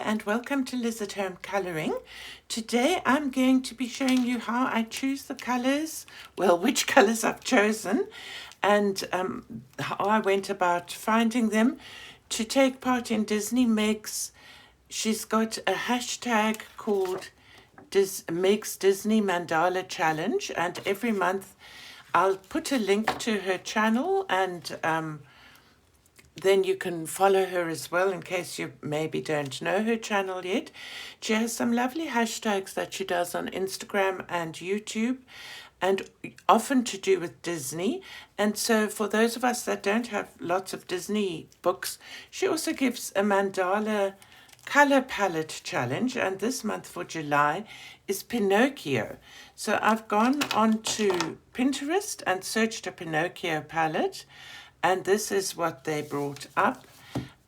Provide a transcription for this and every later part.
and welcome to Liz at Home Colouring. Today I'm going to be showing you how I choose the colours, well, which colours I've chosen, and how I went about finding them to take part in Disney Megs. She's got a hashtag called Megs Disney Mandala Challenge, and every month I'll put a link to her channel, and then you can follow her as well in case you maybe don't know her channel yet. She has some lovely hashtags that she does on Instagram and YouTube, and often to do with Disney. And so for those of us that don't have lots of Disney books, she also gives a mandala color palette challenge, and this month for July is Pinocchio. So I've gone on to Pinterest and searched a Pinocchio palette, and this is what they brought up.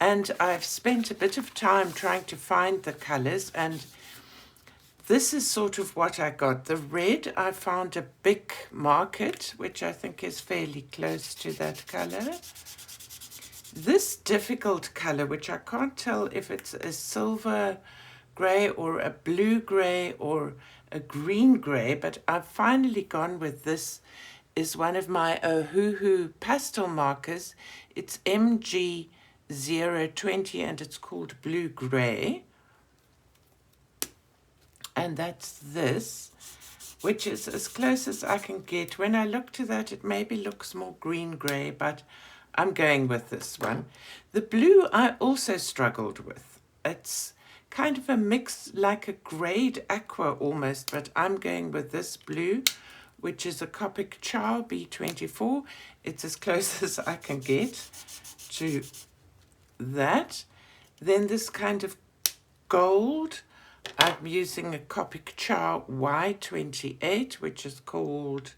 And I've spent a bit of time trying to find the colors, and this is sort of what I got. The red, I found a big market, which I think is fairly close to that color. This difficult color, which I can't tell if it's a silver gray or a blue gray or a green gray, but I've finally gone with this, is one of my Ohuhu pastel markers. It's MG020 and it's called Blue Grey. And that's this, which is as close as I can get. When I look to that, it maybe looks more green grey, but I'm going with this one. The blue I also struggled with. It's kind of a mix, like a greyed aqua almost, but I'm going with this blue, which is a Copic Chow B24. It's as close as I can get to that. Then this kind of gold, I'm using a Copic Chow Y28, which is called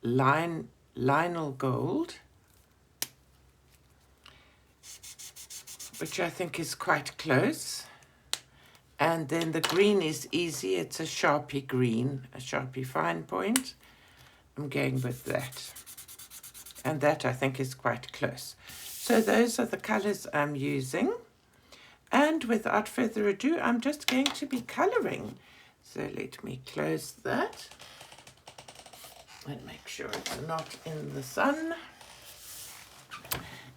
Lionel Gold, which I think is quite close. And then the green is easy. It's a Sharpie green, a Sharpie fine point. I'm going with that. And that I think is quite close. So those are the colors I'm using. And without further ado, I'm just going to be coloring. So let me close that and make sure it's not in the sun.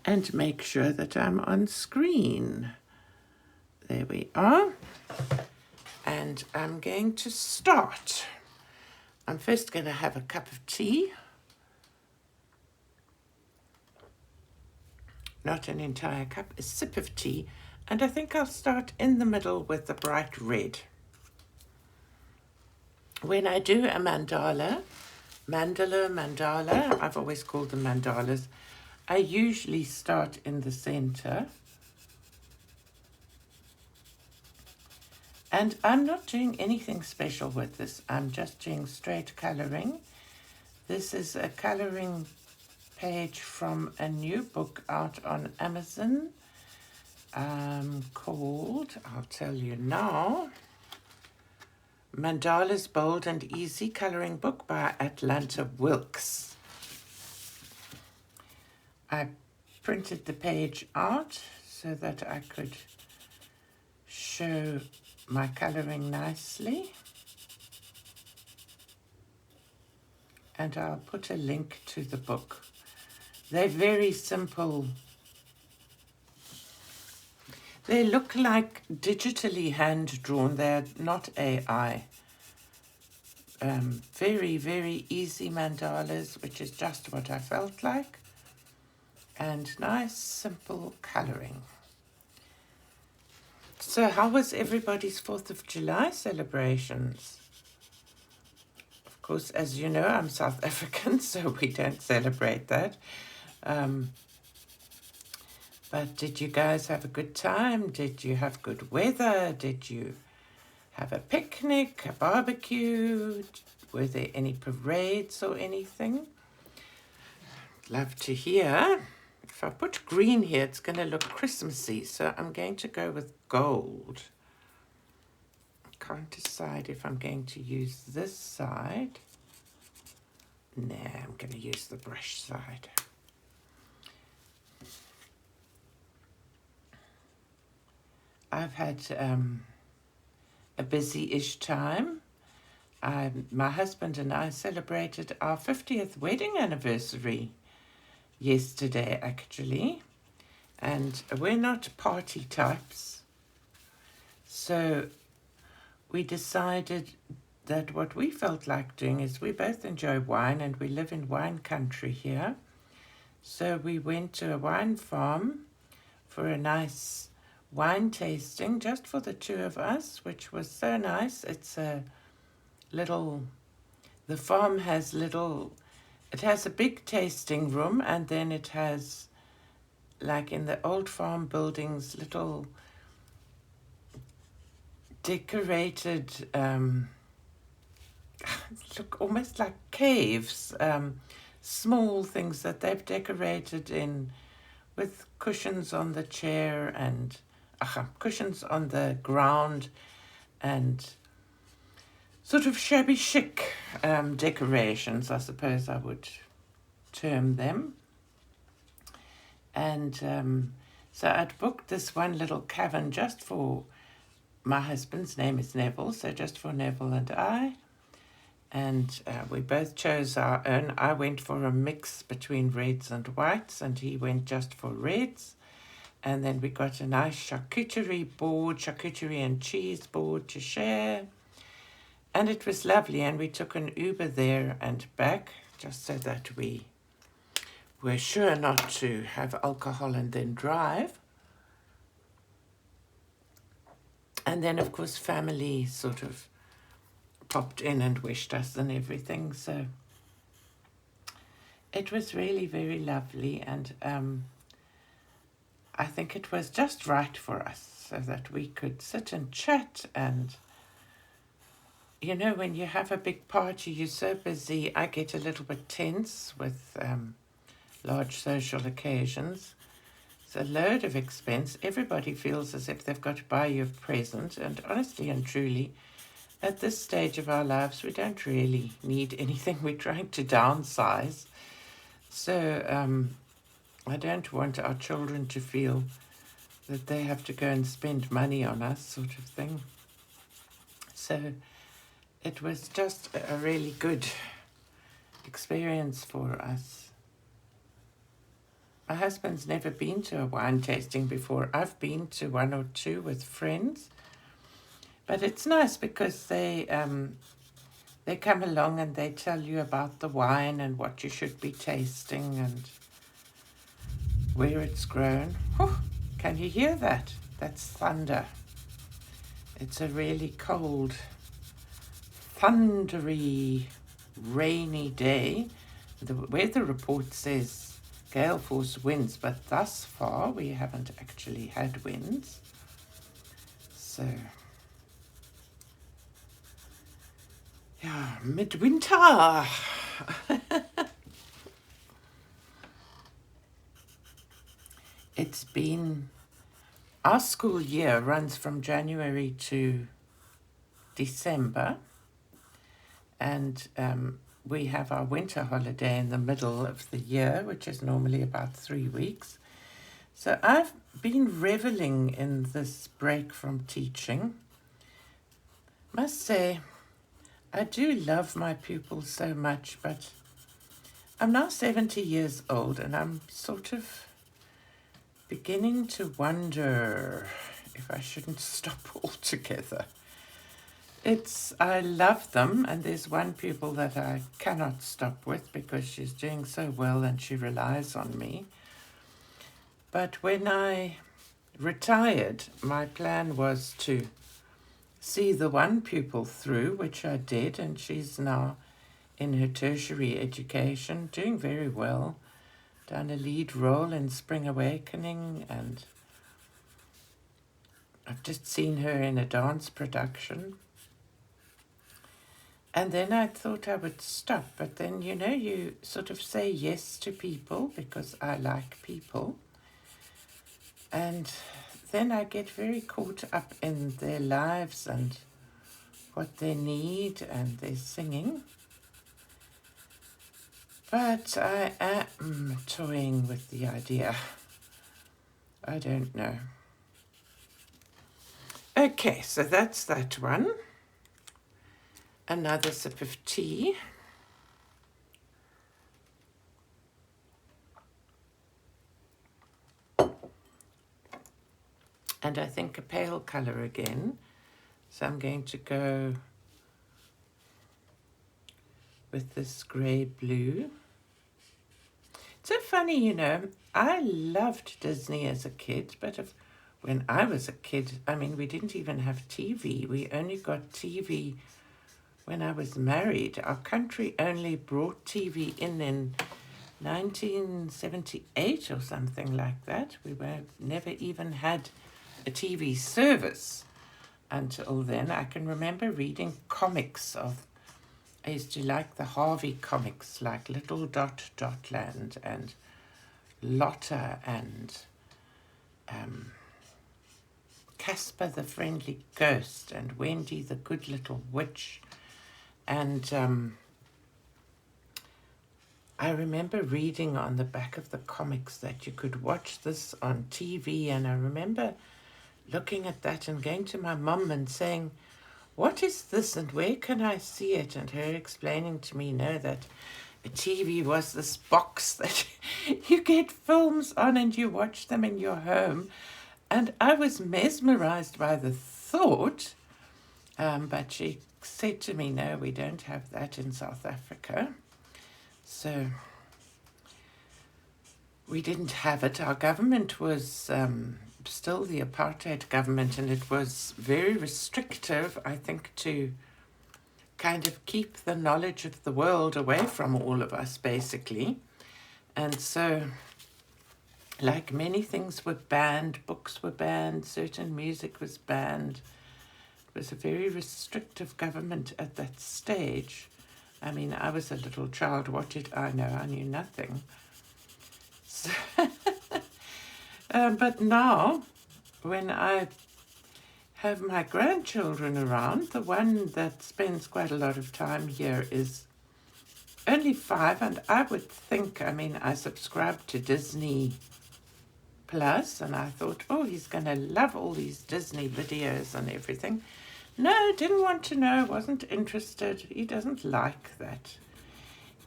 And make sure that I'm on screen. There we are. And I'm going to start. I'm first going to have a cup of tea. Not an entire cup, a sip of tea. And I think I'll start in the middle with the bright red. When I do a mandala, I've always called them mandalas, I usually start in the center. And I'm not doing anything special with this. I'm just doing straight coloring. This is a coloring page from a new book out on Amazon called, I'll tell you now, Mandala's Bold and Easy Coloring Book by Atlanta Wilkes. I printed the page out so that I could show my coloring nicely, and I'll put a link to the book. They're very simple. They look like digitally hand-drawn. They're not AI. Very, very easy mandalas, which is just what I felt like, and nice, simple coloring. So how was everybody's 4th of July celebrations? Of course, as you know, I'm South African, so we don't celebrate that. But did you guys have a good time? Did you have good weather? Did you have a picnic, a barbecue? Were there any parades or anything? Love to hear. If I put green here, it's going to look Christmassy, so I'm going to go with gold. I can't decide if I'm going to use this side. No, I'm going to use the brush side. I've had a busy-ish time. My husband and I celebrated our 50th wedding anniversary yesterday, actually. And we're not party types. So we decided that what we felt like doing is we both enjoy wine and we live in wine country here. So we went to a wine farm for a nice wine tasting just for the two of us, which was so nice. It's the farm has it has a big tasting room, and then it has, like in the old farm buildings, little decorated, look almost like caves, small things that they've decorated with cushions on the chair and cushions on the ground and sort of shabby chic decorations, I suppose I would term them. And so I'd booked this one little cavern just for my husband's name is Neville, so just for Neville and I. And we both chose our own. I went for a mix between reds and whites, and he went just for reds. And then we got a nice charcuterie and cheese board to share. And it was lovely, and we took an Uber there and back, just so that we were sure not to have alcohol and then drive. And then, of course, family sort of popped in and wished us and everything. So it was really very lovely, and I think it was just right for us so that we could sit and chat. And, you know, when you have a big party, you're so busy. I get a little bit tense with large social occasions. It's a load of expense. Everybody feels as if they've got to buy you a present. And honestly and truly, at this stage of our lives, we don't really need anything. We're trying to downsize. So I don't want our children to feel that they have to go and spend money on us, sort of thing. So it was just a really good experience for us. My husband's never been to a wine tasting before. I've been to one or two with friends. But it's nice because they come along and they tell you about the wine and what you should be tasting and where it's grown. Whew, can you hear that? That's thunder. It's a really cold, thundery, rainy day. The weather report says gale force winds, but thus far we haven't actually had winds. So, yeah, midwinter. It's been, our school year runs from January to December, and we have our winter holiday in the middle of the year, which is normally about 3 weeks. So I've been reveling in this break from teaching. Must say, I do love my pupils so much, but I'm now 70 years old and I'm sort of beginning to wonder if I shouldn't stop altogether. I love them, and there's one pupil that I cannot stop with because she's doing so well and she relies on me. But when I retired, my plan was to see the one pupil through, which I did, and she's now in her tertiary education, doing very well, done a lead role in Spring Awakening, and I've just seen her in a dance production. And then I thought I would stop, but then, you know, you sort of say yes to people because I like people. And then I get very caught up in their lives and what they need and their singing. But I am toying with the idea. I don't know. Okay, so that's that one. Another sip of tea. And I think a pale colour again. So I'm going to go with this grey-blue. It's so funny, you know, I loved Disney as a kid, but when I was a kid, I mean, we didn't even have TV. We only got TV when I was married. Our country only brought TV in 1978 or something like that. We never even had a TV service until then. I can remember reading comics I used to like the Harvey comics, like Little Dot Dotland and Lotta and Casper the Friendly Ghost and Wendy the Good Little Witch. And I remember reading on the back of the comics that you could watch this on TV, and I remember looking at that and going to my mum and saying, "What is this and where can I see it?" And her explaining to me, no, that a TV was this box that you get films on and you watch them in your home. And I was mesmerized by the thought, but she said to me, no, we don't have that in South Africa. So we didn't have it. Our government was still the apartheid government, and it was very restrictive, I think, to kind of keep the knowledge of the world away from all of us, basically. And so, like many things were banned, books were banned, certain music was banned. It was a very restrictive government at that stage. I mean, I was a little child. What did I know? I knew nothing. So but now, when I have my grandchildren around, the one that spends quite a lot of time here is only 5, and I would think, I mean, I subscribe to Disney Plus, and I thought, oh, he's going to love all these Disney videos and everything. No, didn't want to know, wasn't interested. He doesn't like that.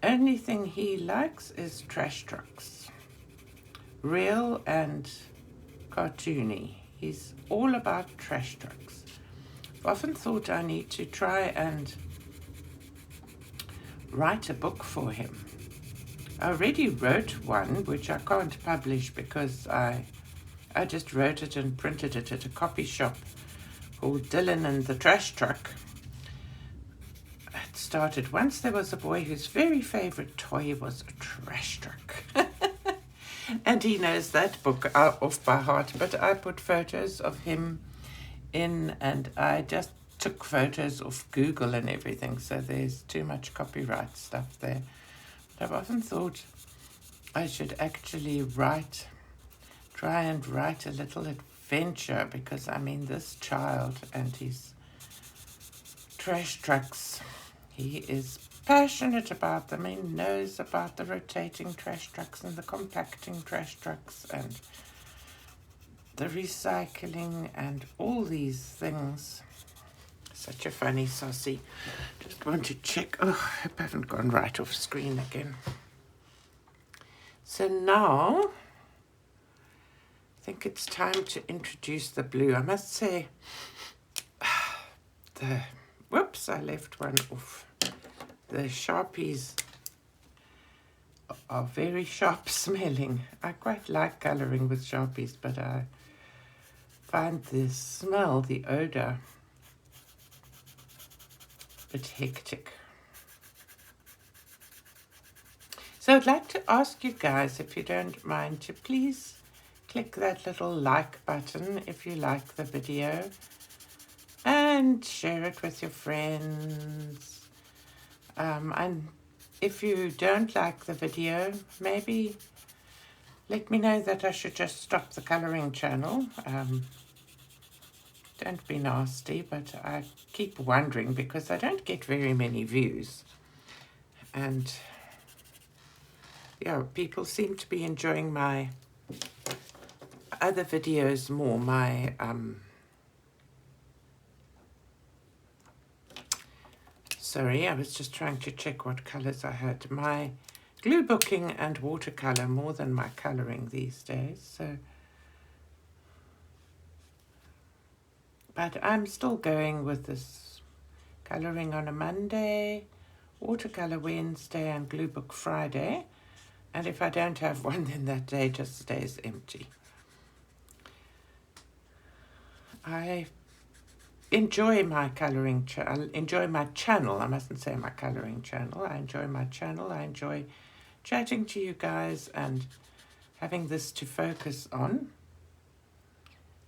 Only thing he likes is trash trucks. Real and cartoony. He's all about trash trucks. I've often thought I need to try and write a book for him. I already wrote one, which I can't publish because I just wrote it and printed it at a copy shop called Dylan and the Trash Truck. It started once there was a boy whose very favorite toy was a trash truck. And he knows that book off by heart, but I put photos of him in, and I just took photos off Google and everything, so there's too much copyright stuff there. But I've often thought I should actually try and write a little adventure, because I mean, this child and his trash trucks, he is passionate about them. He knows about the rotating trash trucks and the compacting trash trucks and the recycling and all these things. Such a funny saucy. Just want to check. Oh, I hope I haven't gone right off screen again. So now, I think it's time to introduce the blue. I must say, whoops, I left one off. The Sharpies are very sharp smelling. I quite like colouring with Sharpies, but I find the smell, the odour, a bit hectic. So I'd like to ask you guys, if you don't mind, to please click that little like button if you like the video, and share it with your friends. And if you don't like the video, maybe let me know that I should just stop the colouring channel. Don't be nasty, but I keep wondering because I don't get very many views. And yeah, people seem to be enjoying my other videos more, my sorry, I was just trying to check what colours I had. My glue booking and watercolour more than my colouring these days. So, but I'm still going with this colouring on a Monday, watercolour Wednesday and glue book Friday. And if I don't have one, then that day just stays empty. I enjoy my colouring channel. Enjoy my channel. I mustn't say my colouring channel. I enjoy my channel. I enjoy chatting to you guys and having this to focus on.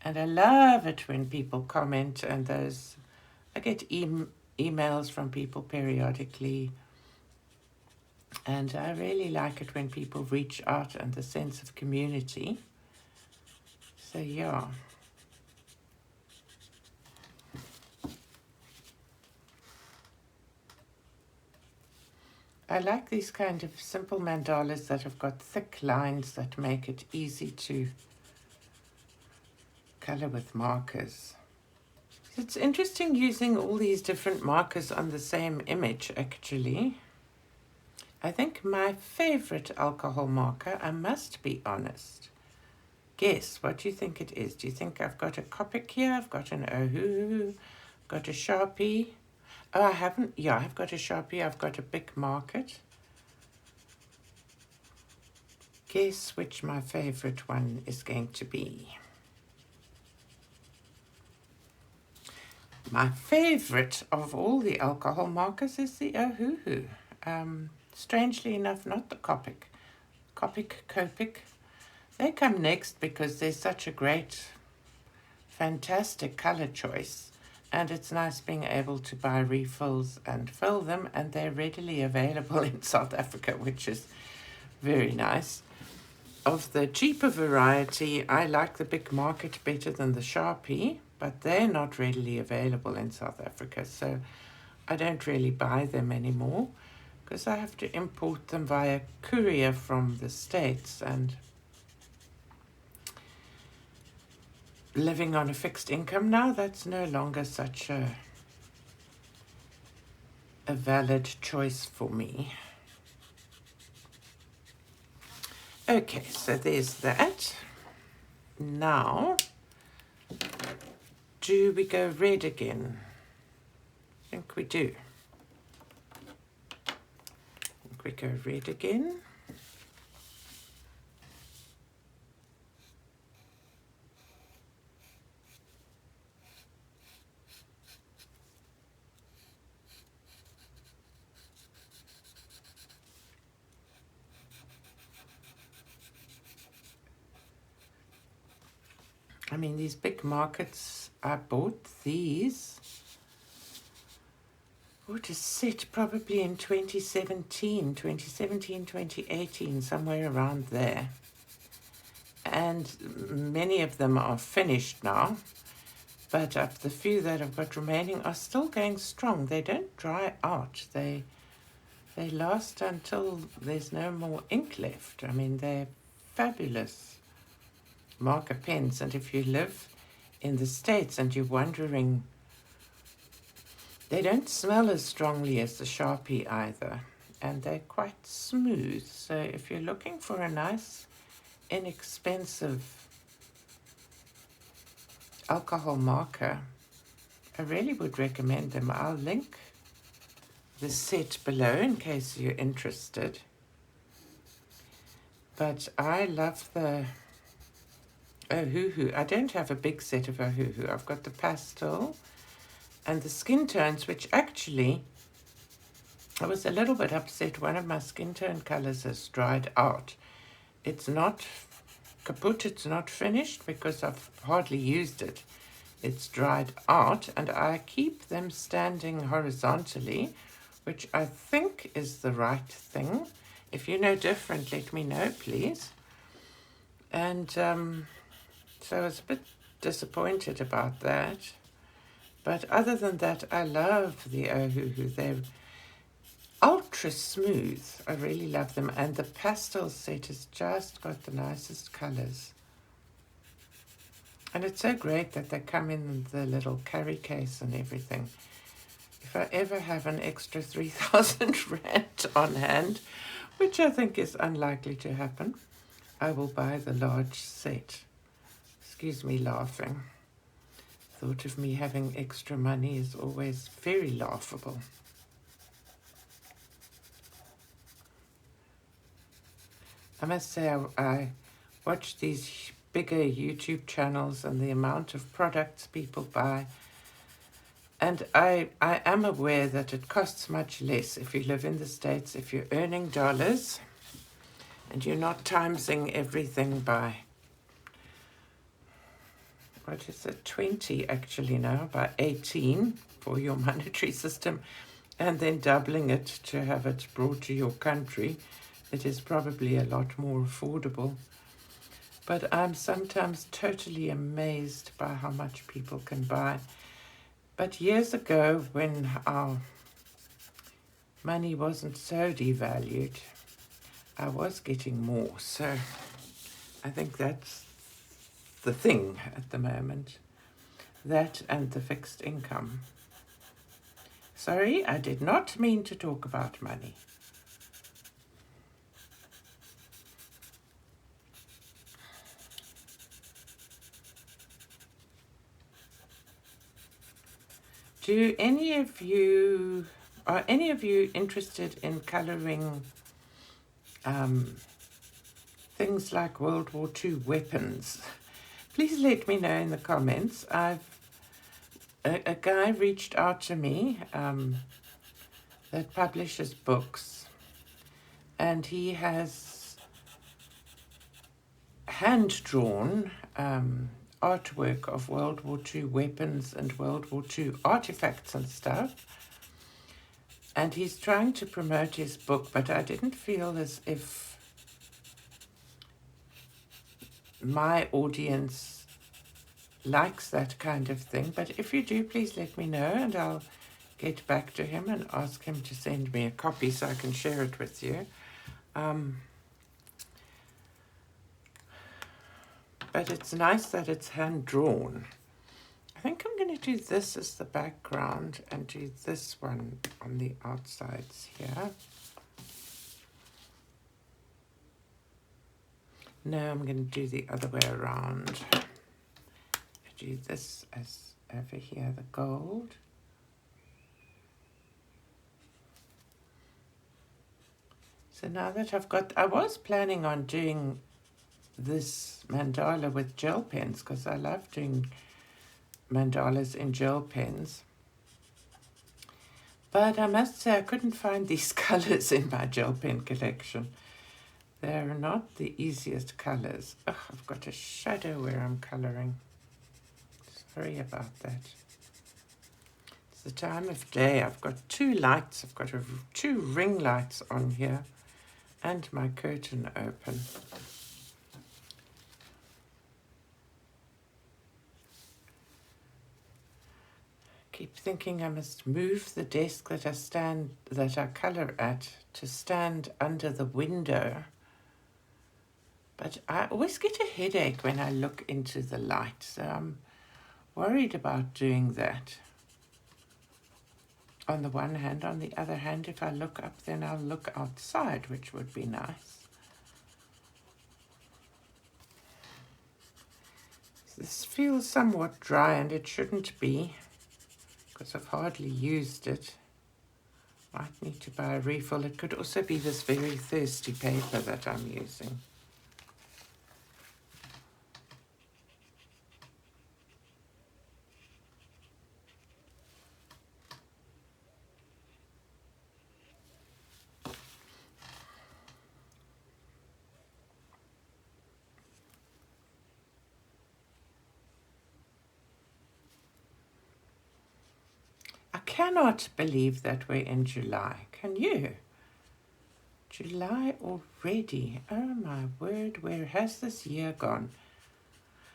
And I love it when people comment, and I get emails from people periodically. And I really like it when people reach out and the sense of community. So yeah. I like these kind of simple mandalas that have got thick lines that make it easy to colour with markers. It's interesting using all these different markers on the same image, actually. I think my favourite alcohol marker, I must be honest. Guess what do you think it is? Do you think I've got a Copic here? I've got an Ohuhu, got a Sharpie. Oh, I haven't. Yeah, I've got a Sharpie. I've got a big market. Guess which my favourite one is going to be. My favourite of all the alcohol markers is the Ohuhu. Strangely enough, not the Copic. Copic. They come next because they're such a great, fantastic colour choice. And it's nice being able to buy refills and fill them, and they're readily available in South Africa, which is very nice. Of the cheaper variety, I like the big market better than the Sharpie, but they're not readily available in South Africa, so I don't really buy them anymore because I have to import them via courier from the States, and living on a fixed income now, that's no longer such a valid choice for me. Okay, so there's that. Now, do we go red again? I think we do. I think we go red again. I mean, these big markets, I bought these. Bought a set probably in 2017, 2018, somewhere around there. And many of them are finished now, but the few that I've got remaining are still going strong. They don't dry out. They last until there's no more ink left. I mean, they're fabulous marker pens, and if you live in the States and you're wondering, they don't smell as strongly as the Sharpie either, and they're quite smooth. So if you're looking for a nice, inexpensive alcohol marker, I really would recommend them. I'll link the set below in case you're interested. But I love the Ohuhu. I don't have a big set of Ohuhu. I've got the pastel and the skin tones, which actually, I was a little bit upset. One of my skin tone colors has dried out. It's not kaput, it's not finished because I've hardly used it. It's dried out, and I keep them standing horizontally, which I think is the right thing. If you know different, let me know, please. And so I was a bit disappointed about that. But other than that, I love the Ohuhu. They're ultra smooth. I really love them. And the pastel set has just got the nicest colors. And it's so great that they come in the little carry case and everything. if I ever have an extra 3,000 rand on hand, which I think is unlikely to happen, I will buy the large set. Excuse me laughing. Thought of me having extra money is always very laughable. I must say I watch these bigger YouTube channels and the amount of products people buy, and I am aware that it costs much less if you live in the States, if you're earning dollars and you're not timesing everything by, what is it, 20 actually now, by 18 for your monetary system, and then doubling it to have it brought to your country. It is probably a lot more affordable. But I'm sometimes totally amazed by how much people can buy. But years ago, when our money wasn't so devalued, I was getting more. So I think that's the thing at the moment. That and the fixed income. Sorry, I did not mean to talk about money. Are any of you interested in colouring things like World War II weapons? Please let me know in the comments. A guy reached out to me that publishes books, and he has hand-drawn artwork of World War II weapons and World War II artifacts and stuff. And he's trying to promote his book, but I didn't feel as if my audience likes that kind of thing. But if you do, please let me know, and I'll get back to him and ask him to send me a copy so I can share it with you. But it's nice that it's hand-drawn. I think I'm going to do this as the background and do this one on the outsides here. No, I'm going to do the other way around. I do this as over here, the gold. So now that I've got, I was planning on doing this mandala with gel pens because I love doing mandalas in gel pens. But I must say I couldn't find these colors in my gel pen collection. They're not the easiest colors. Oh, I've got a shadow where I'm coloring. Sorry about that. It's the time of day. I've got two lights. I've got two ring lights on here and my curtain open. Keep thinking I must move the desk that I color at to stand under the window. But I always get a headache when I look into the light, so I'm worried about doing that. On the one hand, on the other hand, if I look up, then I'll look outside, which would be nice. This feels somewhat dry, and it shouldn't be, because I've hardly used it. Might need to buy a refill. It could also be this very thirsty paper that I'm using. I cannot believe that we're in July. Can you? July already. Oh my word, where has this year gone?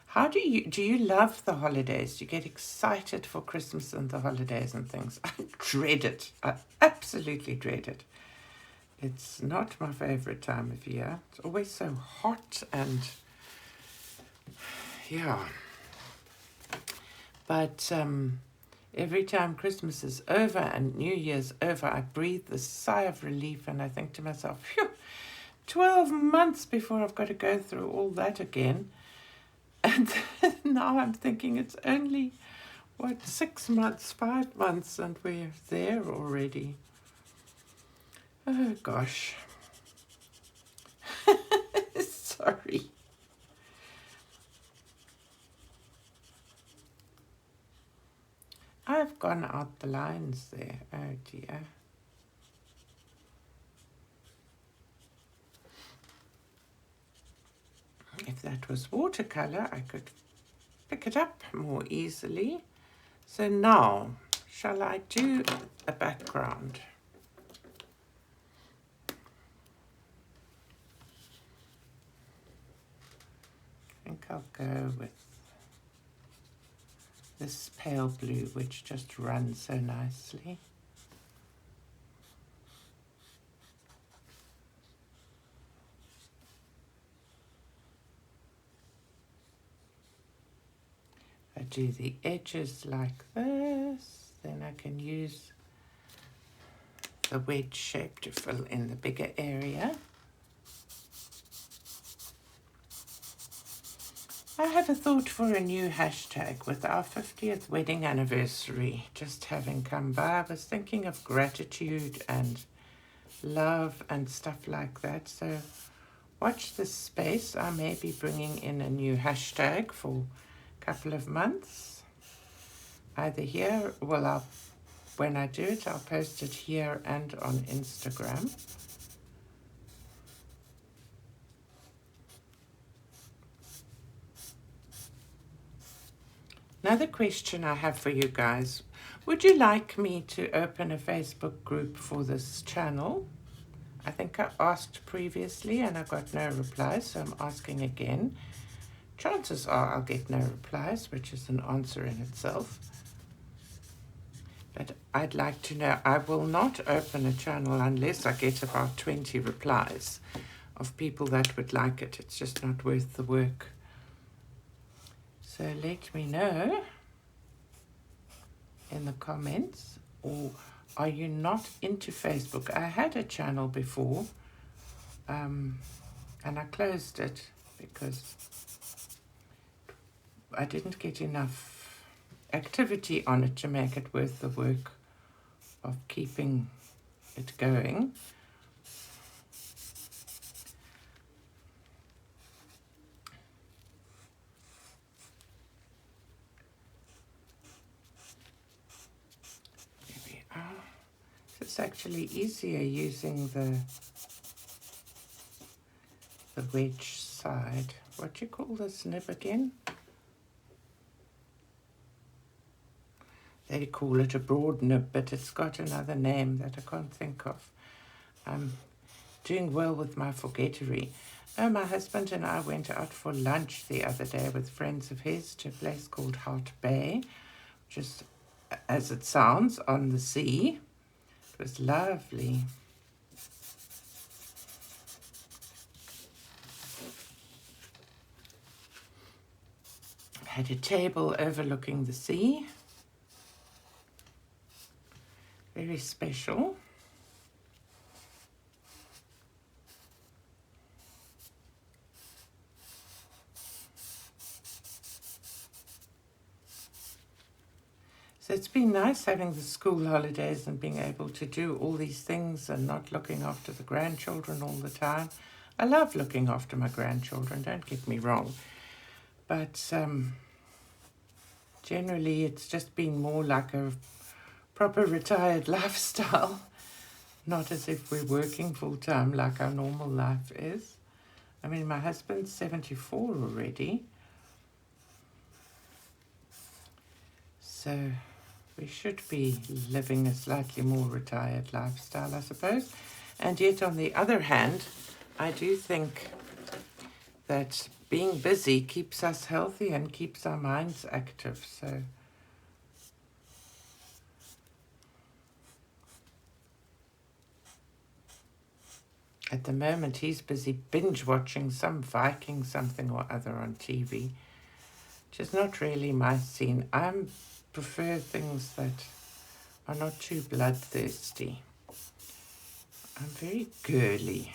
How do you love the holidays? Do you get excited for Christmas and the holidays and things? I dread it. I absolutely dread it. It's not my favorite time of year. It's always so hot and yeah. But Every time Christmas is over and New Year's over, I breathe this sigh of relief and I think to myself, phew, 12 months before I've got to go through all that again. And now I'm thinking it's only, 6 months, 5 months, and we're there already. Oh, gosh. Sorry. I've gone out the lines there. Oh, dear. If that was watercolor, I could pick it up more easily. So now, shall I do a background? I think I'll go with this pale blue, which just runs so nicely. I do the edges like this, then I can use the wedge shape to fill in the bigger area. I have a thought for a new hashtag with our 50th wedding anniversary just having come by. I was thinking of gratitude and love and stuff like that. So watch this space. I may be bringing in a new hashtag for a couple of months. Either here, well, when I do it, I'll post it here and on Instagram. Another question I have for you guys. Would you like me to open a Facebook group for this channel? I think I asked previously and I got no replies, so I'm asking again. Chances are I'll get no replies, which is an answer in itself. But I'd like to know, I will not open a channel unless I get about 20 replies of people that would like it. It's just not worth the work. So let me know in the comments, or are you not into Facebook? I had a channel before and I closed it because I didn't get enough activity on it to make it worth the work of keeping it going. It's actually easier using the wedge side. What do you call this nib again? They call it a broad nib, but it's got another name that I can't think of. I'm doing well with my forgettery. Oh, my husband and I went out for lunch the other day with friends of his to a place called Hart Bay, which is, as it sounds, on the sea. It was lovely. Had a table overlooking the sea. Very special. So it's been nice having the school holidays and being able to do all these things and not looking after the grandchildren all the time. I love looking after my grandchildren, don't get me wrong. But generally it's just been more like a proper retired lifestyle, not as if we're working full-time like our normal life is. I mean, my husband's 74 already, so we should be living a slightly more retired lifestyle, I suppose. And yet, on the other hand, I do think that being busy keeps us healthy and keeps our minds active. So at the moment, he's busy binge watching some Viking something or other on TV, which is not really my scene. I'm prefer things that are not too bloodthirsty. I'm very girly.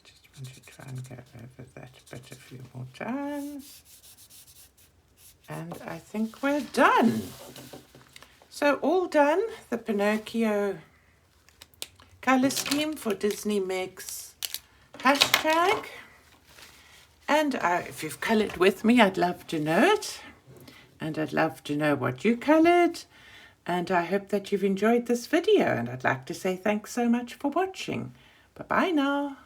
Just want to try and go over that bit a few more times. And I think we're done. So all done, the Pinocchio color scheme for Disney Megs hashtag. And if you've colored with me, I'd love to know it. And I'd love to know what you colored. And I hope that you've enjoyed this video. And I'd like to say thanks so much for watching. Bye-bye now.